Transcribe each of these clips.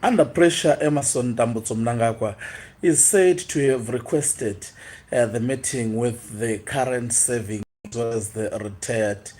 Under pressure, Emerson Mnangagwa is said to have requested the meeting with the current serving as well as the retired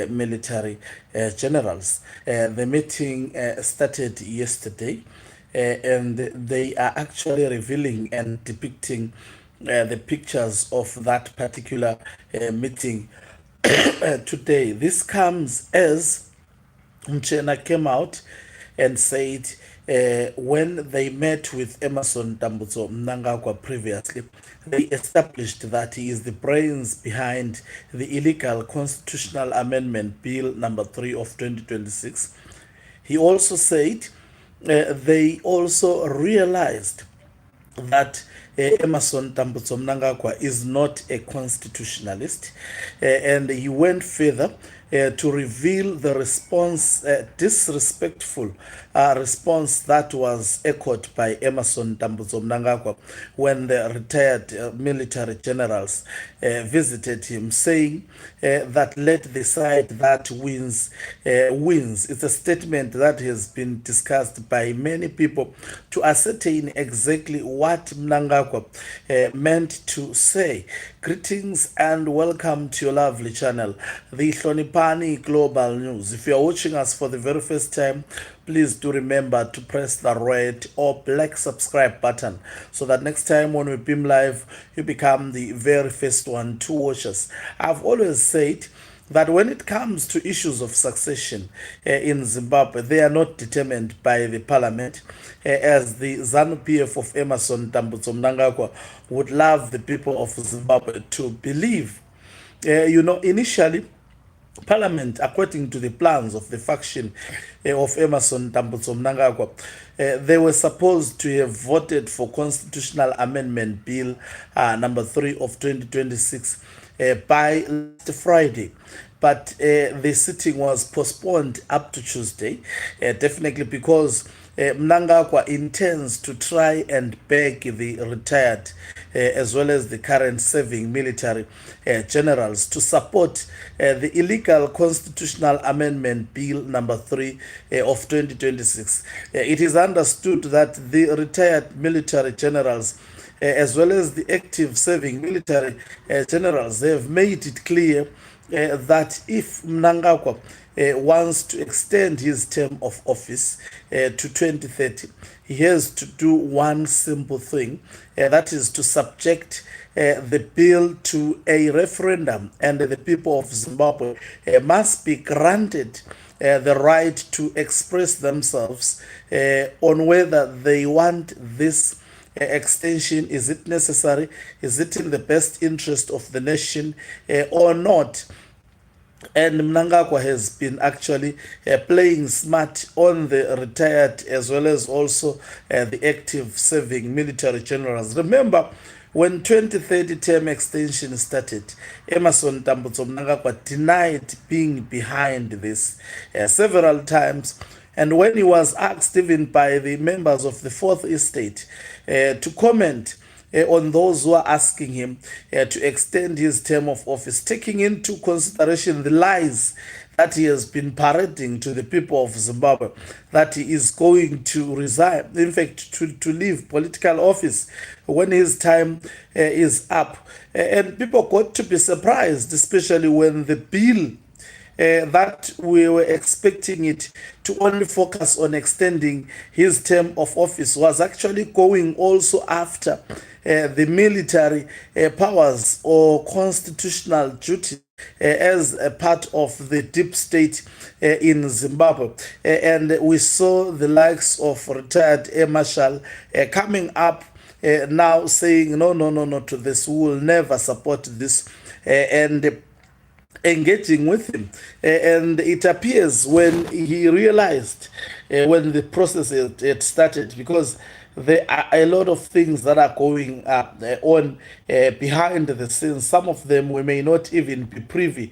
military generals. The meeting started yesterday, and they are actually revealing and depicting the pictures of that particular meeting today. This comes as Mchena came out and said when they met with Emerson Mnangagwa previously, they established that he is the brains behind the illegal constitutional amendment bill number 3 of 2026. He also said they also realized that Emerson Mnangagwa is not a constitutionalist, and he went further to reveal the response, disrespectful response that was echoed by Emerson Mnangagwa when the retired military generals visited him, saying that let the side that wins wins. It's a statement that has been discussed by many people to ascertain exactly what Mnangagwa meant to say. Greetings and welcome to your lovely channel, the Hlonipani Global News. If you are watching us for the very first time, please do remember to press the red or black subscribe button so that next time when we beam live, you become the very first one to watch us. I've always said that when it comes to issues of succession in Zimbabwe, they are not determined by the parliament, as the ZANU-PF of Emerson Mnangagwa would love the people of Zimbabwe to believe. Initially, Parliament, according to the plans of the faction of Emerson Mnangagwa, they were supposed to have voted for Constitutional Amendment Bill number 3 of 2026 by last Friday. But the sitting was postponed up to Tuesday, definitely because Mnangagwa intends to try and beg the retired as well as the current serving military generals to support the illegal constitutional amendment bill number 3 of 2026. It is understood that the retired military generals as well as the active serving military generals have made it clear that if Mnangagwa wants to extend his term of office to 2030, he has to do one simple thing, that is to subject the bill to a referendum, and the people of Zimbabwe must be granted the right to express themselves on whether they want this extension. Is it necessary? Is it in the best interest of the nation or not? And Mnangagwa has been actually playing smart on the retired as well as also the active serving military generals. Remember, when 2030 term extension started, Emerson Mnangagwa denied being behind this several times. And when he was asked even by the members of the Fourth Estate to comment on those who are asking him to extend his term of office, taking into consideration the lies that he has been parading to the people of Zimbabwe, that he is going to resign, in fact, to leave political office when his time is up. And people got to be surprised, especially when the bill that we were expecting it to only focus on extending his term of office was actually going also after the military powers or constitutional duty as a part of the deep state in Zimbabwe. And we saw the likes of retired Air Marshal coming up now saying, no, to this, we will never support this, and engaging with him. And it appears when he realized when the process had started, because there are a lot of things that are going on behind the scenes. Some of them we may not even be privy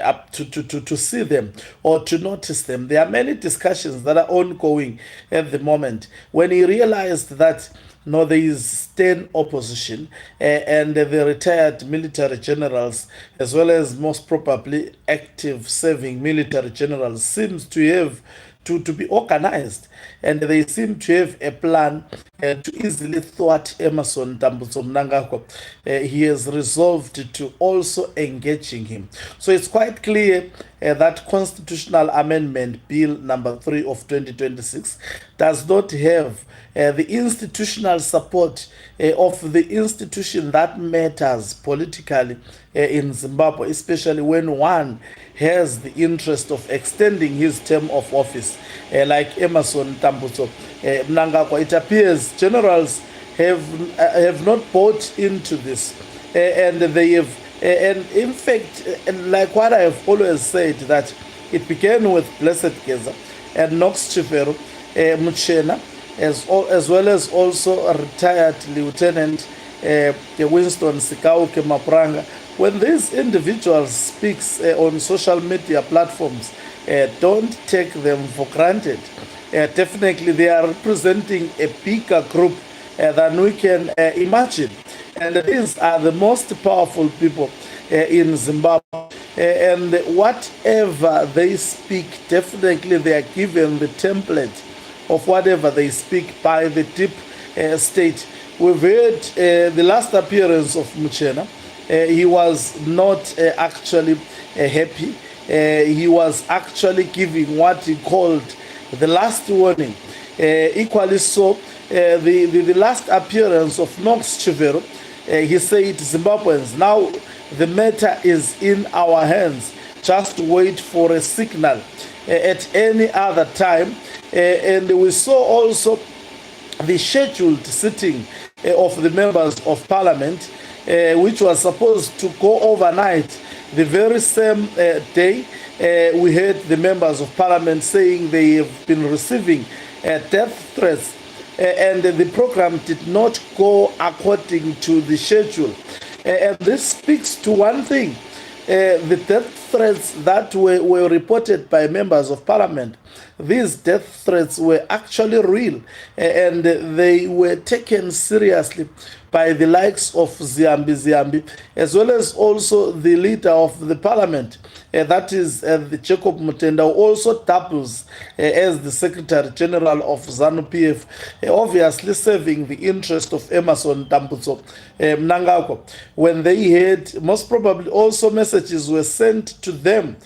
up to see them or to notice them. There are many discussions that are ongoing at the moment. When he realized that no, there is stern opposition, and the retired military generals, as well as most probably active serving military generals, seems to have to be organized, and they seem to have a plan to easily thwart Emerson Tambutso Mnangagwa. He has resolved to also engaging him. So it's quite clear that Constitutional Amendment Bill number 3 of 2026 does not have the institutional support of the institution that matters politically in Zimbabwe, especially when one has the interest of extending his term of office, like Emerson Tambutso Mnangagwa. It appears generals have not bought into this, and they have, and in fact, like what I have always said, that it began with Blessed Geza and Knox Chifero Muchena, as well as also a retired Lieutenant Winston Sikauke Mapranga. When these individuals speak on social media platforms, don't take them for granted. Definitely they are representing a bigger group than we can imagine. And these are the most powerful people in Zimbabwe. And whatever they speak, definitely they are given the template of whatever they speak by the deep state. We've heard the last appearance of Muchena. He was not actually happy. He was actually giving what he called the last warning. Equally so, the last appearance of Knox Chivero, he said, Zimbabweans, now the matter is in our hands. Just wait for a signal at any other time. And we saw also the scheduled sitting of the members of parliament, which was supposed to go overnight. The very same day, we heard the members of parliament saying they have been receiving death threats, and the program did not go according to the schedule. And this speaks to one thing. The death threats that were reported by members of parliament, these death threats were actually real, and they were taken seriously by the likes of Ziambi, as well as also the leader of the parliament, that is the Jacob Mutenda, who also doubles as the Secretary General of ZANU-PF, obviously serving the interest of Emerson Tambutso Mnangagwa. When they heard, most probably also messages were sent to them,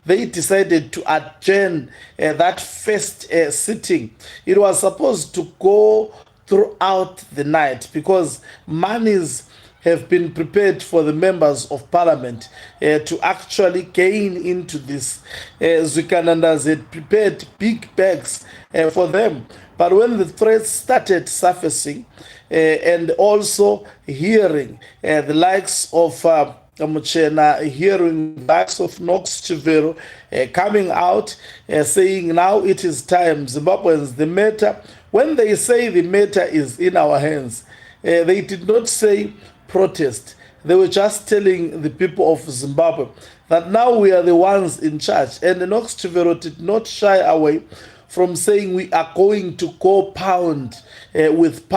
they decided to adjourn that first sitting. It was supposed to go throughout the night because monies have been prepared for the members of parliament to actually gain into this. Zukanandas had prepared big bags for them. But when the threats started surfacing and also hearing the likes of Muchena, hearing the likes of Knox Chivero coming out saying now it is time, Zimbabweans, the matter, when they say the matter is in our hands, they did not say protest. They were just telling the people of Zimbabwe that now we are the ones in charge. And Knox Chivero did not shy away from saying we are going to go pound with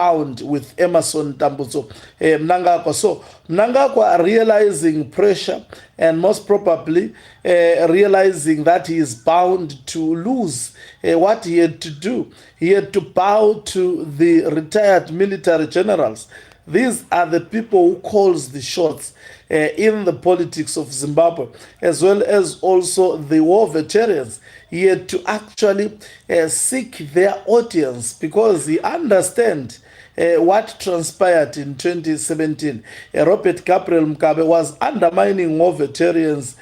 Emerson Tambutso Mnangagwa. So Mnangagwa realizing pressure and most probably realizing that he is bound to lose what he had to do. He had to bow to the retired military generals. These are the people who calls the shots in the politics of Zimbabwe, as well as also the war veterans. He had to actually seek their audience because he understands what transpired in 2017. Robert Gabriel Mugabe was undermining war veterans,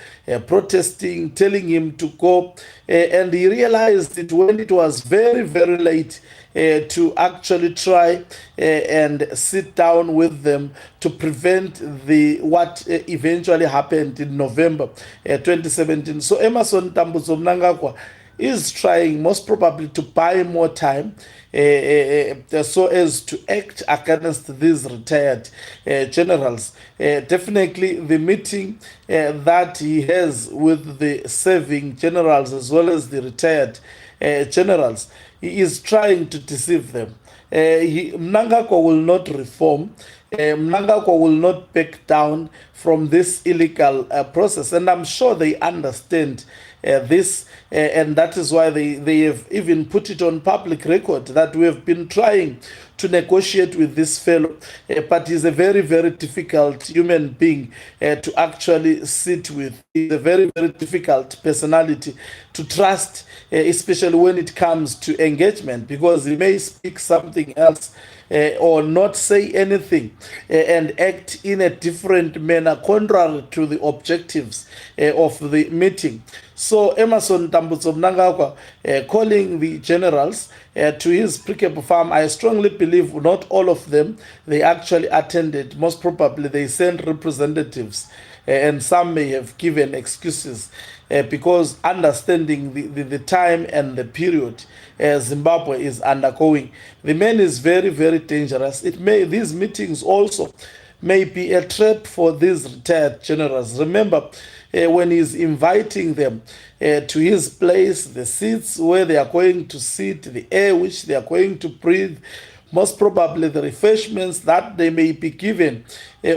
protesting, telling him to go, and he realized it when it was very, very late to actually try and sit down with them to prevent what eventually happened in November 2017. So Emerson Tambutso Mnangagwa is trying most probably to buy more time so as to act against these retired generals. Definitely the meeting that he has with the serving generals as well as the retired generals, he is trying to deceive them. Mnangagwa will not reform. Mnangagwa will not back down from this illegal process. And I'm sure they understand this and that is why they have even put it on public record that we have been trying to negotiate with this fellow, but he's a very, very difficult human being to actually sit with. He's a very, very difficult personality to trust, especially when it comes to engagement, because he may speak something else or not say anything and act in a different manner contrary to the objectives of the meeting. So Emerson Tambutso Mnangagwa calling the generals to his precamp farm, I strongly believe not all of them, they actually attended. Most probably they sent representatives and some may have given excuses because understanding the time and the period Zimbabwe is undergoing. The man is very, very dangerous. These meetings also may be a trap for these retired generals. Remember, when he's inviting them to his place, the seats where they are going to sit, the air which they are going to breathe, most probably the refreshments that they may be given.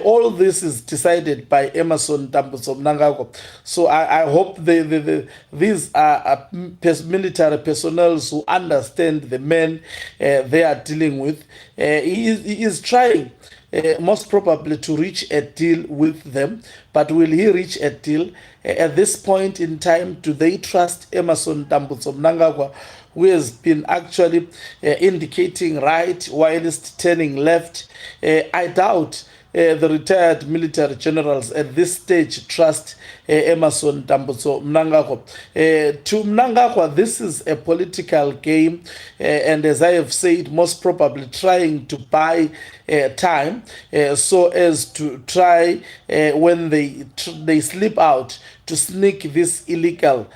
All this is decided by Emerson Tambutso Mnangagwa. So I hope these are military personnel who understand the men they are dealing with. He is trying most probably to reach a deal with them, but will he reach a deal? At this point in time, do they trust Emerson Tambutso Mnangagwa, who has been actually indicating right whilst turning left? I doubt the retired military generals at this stage trust Emerson Tambutso Mnangagwa. To Mnangagwa, this is a political game, and as I have said, most probably trying to buy time so as to try when they slip out to sneak this illegal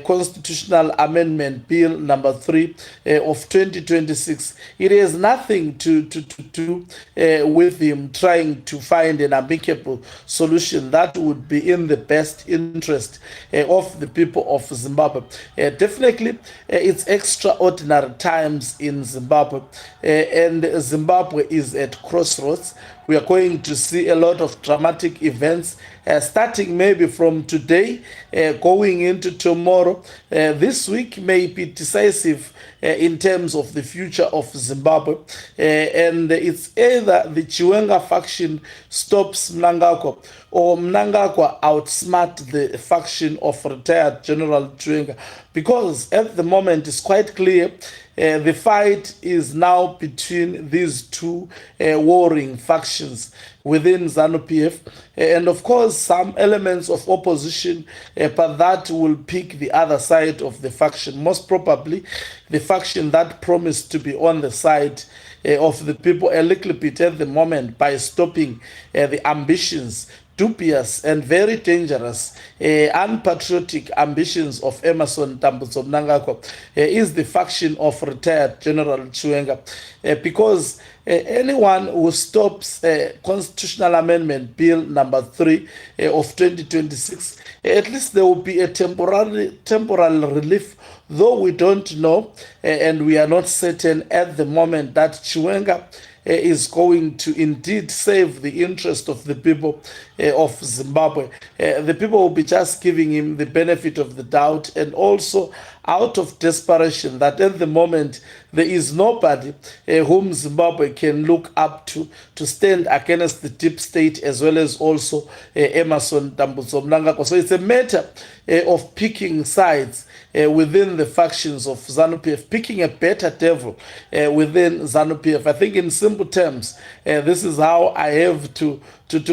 constitutional amendment bill number 3 of 2026. It has nothing to do with him trying to find an amicable solution that would be in the best interest of the people of Zimbabwe. Definitely, it's extraordinary times in Zimbabwe, and Zimbabwe is at crossroads. We are going to see a lot of dramatic events starting maybe from today, going into tomorrow. This week may be decisive in terms of the future of Zimbabwe. And it's either the Chiwenga faction stops Mnangagwa or Mnangagwa outsmart the faction of retired General Chiwenga. Because at the moment it's quite clear the fight is now between these two warring factions within ZANU-PF, and of course some elements of opposition, but that will pick the other side of the faction, most probably the faction that promised to be on the side of the people a little bit at the moment by stopping the ambitions, dubious and very dangerous, unpatriotic ambitions of Emerson Tambutso Mnangagwa is the faction of retired General Chiwenga, because anyone who stops Constitutional Amendment Bill number 3 of 2026, at least there will be a temporal relief, though we don't know and we are not certain at the moment that Chiwenga is going to indeed save the interest of the people of Zimbabwe. The people will be just giving him the benefit of the doubt, and also out of desperation that at the moment there is nobody whom Zimbabwe can look up to stand against the deep state, as well as also Emerson Tambutso Mnangagwa. So it's a matter of picking sides within the factions of ZANU-PF, picking a better devil within ZANU-PF. I think in simple terms, this is how I have to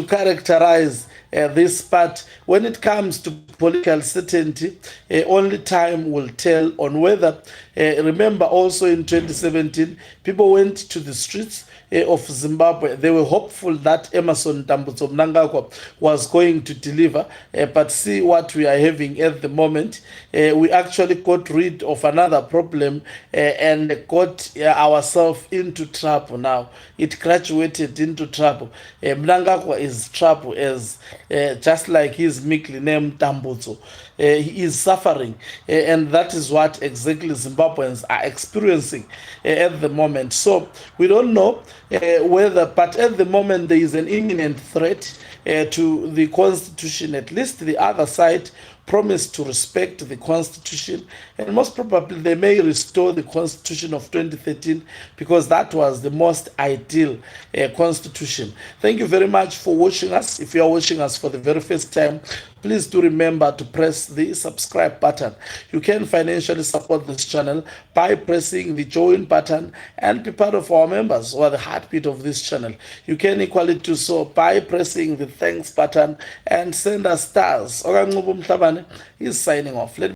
characterize this part. When it comes to political certainty, only time will tell on whether, remember also in 2017, people went to the streets of Zimbabwe. They were hopeful that Emerson Tambutso Mnangagwa was going to deliver, but see what we are having at the moment. We actually got rid of another problem and got ourselves into trouble now. It graduated into trouble. Mnangagwa is trouble, as just like his meekly name Tambutso. He is suffering, and that is what exactly Zimbabweans are experiencing at the moment. So we don't know whether, but at the moment there is an imminent threat to the constitution. At least the other side promised to respect the Constitution, and most probably they may restore the Constitution of 2013 because that was the most ideal Constitution. Thank you very much for watching us. If you are watching us for the very first time, please do remember to press the subscribe button. You can financially support this channel by pressing the join button and be part of our members who are the heartbeat of this channel. You can equally do so by pressing the thanks button and send us stars. Okanqubo Mhlabane is signing off.